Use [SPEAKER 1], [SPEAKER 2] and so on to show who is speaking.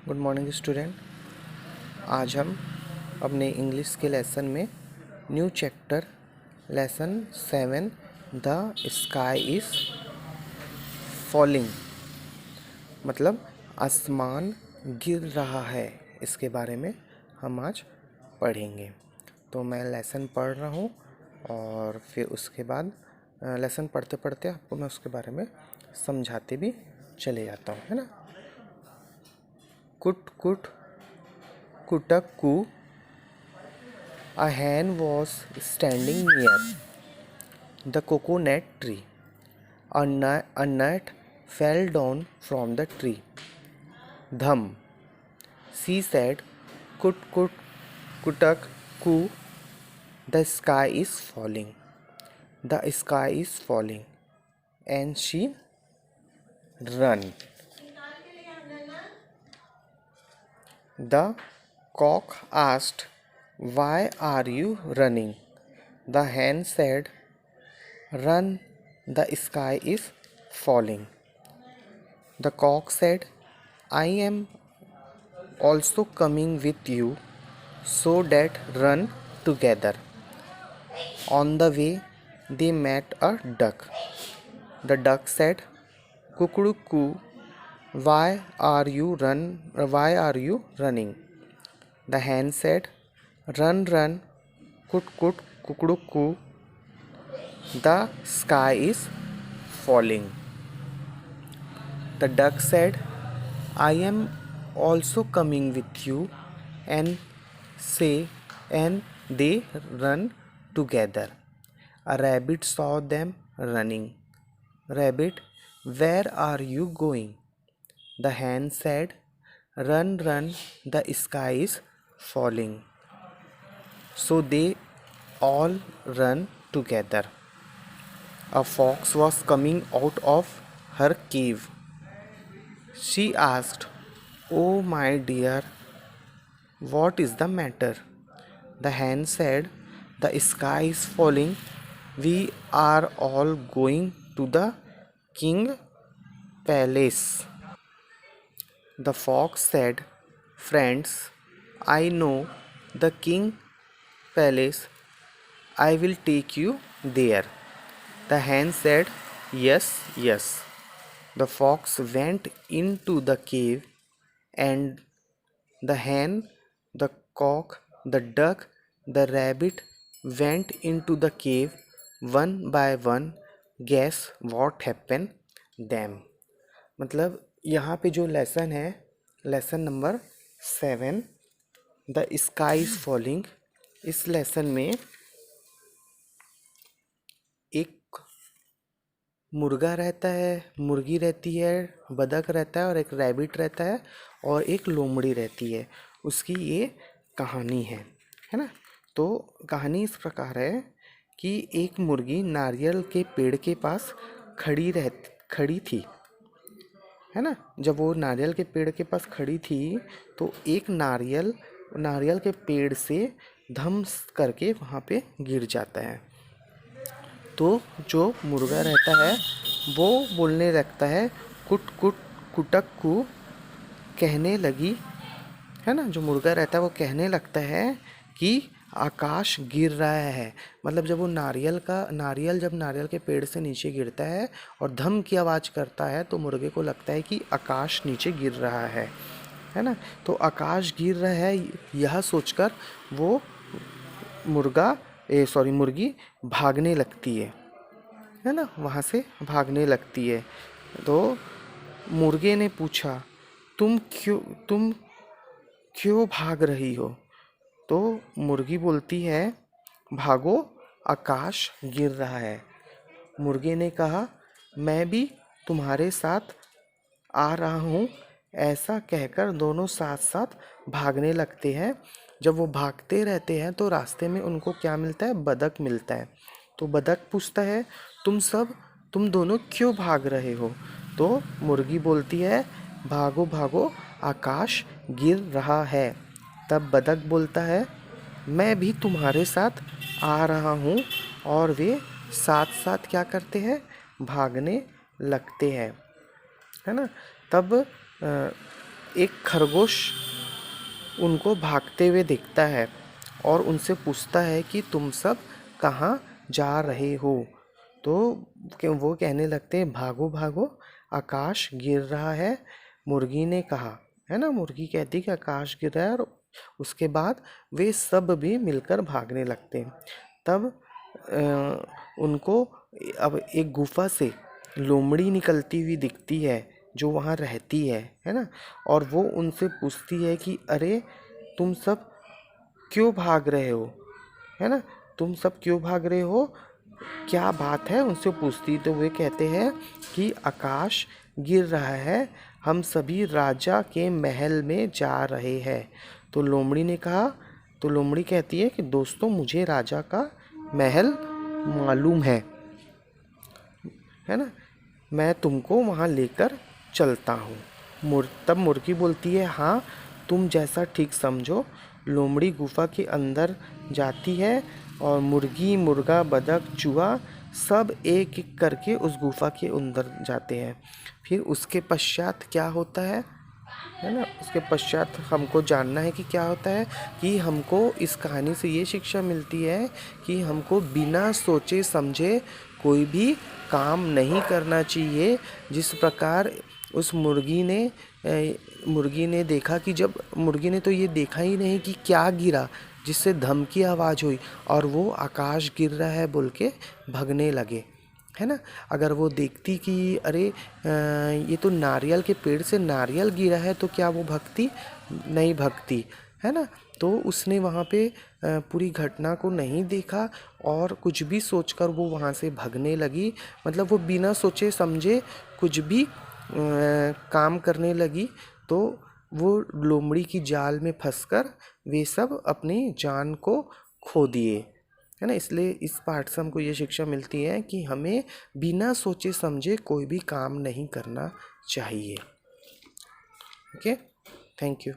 [SPEAKER 1] Good morning student. आज हम अपने इंग्लिश के लेसन में new chapter lesson 7 the sky is falling मतलब आसमान गिर रहा है, इसके बारे में हम आज पढ़ेंगे। तो मैं लेसन पढ़ रहा हूँ और फिर उसके बाद लेसन पढ़ते पढ़ते आपको मैं उसके बारे में समझाते भी चले जाता हूँ, है ना। कुट कुट कुटक कू, a hen was standing near the coconut tree. A nut fell down from the tree. Dham, she said, kut kut kutak coo, the sky is falling. The sky is falling. And she ran. The cock asked, why are you running? The hen said, run, the sky is falling. The cock said, I am also coming with you, so that run together. On the way, they met a duck. The duck said, Kukuruku, why are you running? The hen said, run, run, kut kut kukuruku, the sky is falling. The duck said, I am also coming with you, and they run together. A rabbit saw them running. Rabbit, where are you going? The hen said, run, run, the sky is falling. So they all ran together. A fox was coming out of her cave. She asked, oh my dear, what is the matter? The hen said, the sky is falling. We are all going to the king's palace. The fox said, friends, I know the king's palace. I will take you there. The hen said, yes, yes. The fox went into the cave, and the hen, the cock, the duck, the rabbit went into the cave one by one. Guess what happened them? मतलब यहाँ पे जो lesson है, lesson number 7 the sky is falling, इस lesson में एक मुर्गा रहता है, मुर्गी रहती है, बतख रहता है और एक रैबिट रहता है और एक लोमड़ी रहती है। उसकी ये कहानी है ना। तो कहानी इस प्रकार है कि एक मुर्गी नारियल के पेड़ के पास खड़ी थी, है ना। जब वो नारियल के पेड़ के पास खड़ी थी तो एक नारियल के पेड़ से धम करके वहाँ पे गिर जाता है। तो जो मुर्गा रहता है वो बोलने लगता है, कुट कुट कुटक कू, कहने लगी, है ना। जो मुर्गा रहता है वो कहने लगता है कि आकाश गिर रहा है। मतलब जब वो नारियल जब नारियल के पेड़ से नीचे गिरता है और धम की आवाज़ करता है तो मुर्गे को लगता है कि आकाश नीचे गिर रहा है ना। तो आकाश गिर रहा है यह सोचकर वो मुर्गी भागने लगती है ना, वहाँ से भागने लगती है। तो मुर्गे ने पूछा, तुम क्यों भाग रही हो? तो मुर्गी बोलती है, भागो, आकाश गिर रहा है। मुर्गे ने कहा, मैं भी तुम्हारे साथ आ रहा हूँ। ऐसा कहकर दोनों साथ साथ भागने लगते हैं। जब वो भागते रहते हैं तो रास्ते में उनको क्या मिलता है? बतख मिलता है। तो बतख पूछता है, तुम दोनों क्यों भाग रहे हो? तो मुर्गी बोलती है, भागो भागो, आकाश गिर रहा है। तब बतख बोलता है, मैं भी तुम्हारे साथ आ रहा हूँ। और वे साथ साथ क्या करते हैं? भागने लगते हैं, है ना। तब एक खरगोश उनको भागते हुए देखता है और उनसे पूछता है कि तुम सब कहाँ जा रहे हो। तो वो कहने लगते हैं, भागो भागो, आकाश गिर रहा है। मुर्गी ने कहा, है ना, मुर्गी कहती है कि आकाश गिर रहा है। और उसके बाद वे सब भी मिलकर भागने लगते हैं। तब उनको अब एक गुफा से लोमड़ी निकलती हुई दिखती है, जो वहाँ रहती है ना। और वो उनसे पूछती है कि अरे तुम सब क्यों भाग रहे हो, है ना, तुम सब क्यों भाग रहे हो, क्या बात है, उनसे पूछती। तो वे कहते हैं कि आकाश गिर रहा है, हम सभी राजा के महल में जा रहे हैं। तो लोमड़ी ने कहा, तो लोमड़ी कहती है कि दोस्तों मुझे राजा का महल मालूम है ना, मैं तुमको वहाँ लेकर चलता हूँ। तब मुर्गी बोलती है, हाँ तुम जैसा ठीक समझो। लोमड़ी गुफा के अंदर जाती है और मुर्गी, मुर्गा, बतख, चूहा सब एक एक करके उस गुफा के अंदर जाते हैं। फिर उसके पश्चात क्या होता है ना, उसके पश्चात हमको जानना है कि क्या होता है। कि हमको इस कहानी से ये शिक्षा मिलती है कि हमको बिना सोचे समझे कोई भी काम नहीं करना चाहिए। जिस प्रकार उस मुर्गी ने देखा कि जब मुर्गी ने तो ये देखा ही नहीं कि क्या गिरा, जिससे धम की आवाज़ हुई और वो आकाश गिर रहा है बोल के भगने लगे, है ना। अगर वो देखती कि अरे ये तो नारियल के पेड़ से नारियल गिरा है, तो क्या वो भगती नहीं भगती, है ना। तो उसने वहाँ पे पूरी घटना को नहीं देखा और कुछ भी सोचकर वो वहाँ से भगने लगी। मतलब वो बिना सोचे समझे कुछ भी काम करने लगी। तो वो लोमड़ी की जाल में फंसकर वे सब अपनी जान को खो दिए, है ना। इसलिए इस पाठ से हमको ये शिक्षा मिलती है कि हमें बिना सोचे समझे कोई भी काम नहीं करना चाहिए। Okay, thank you.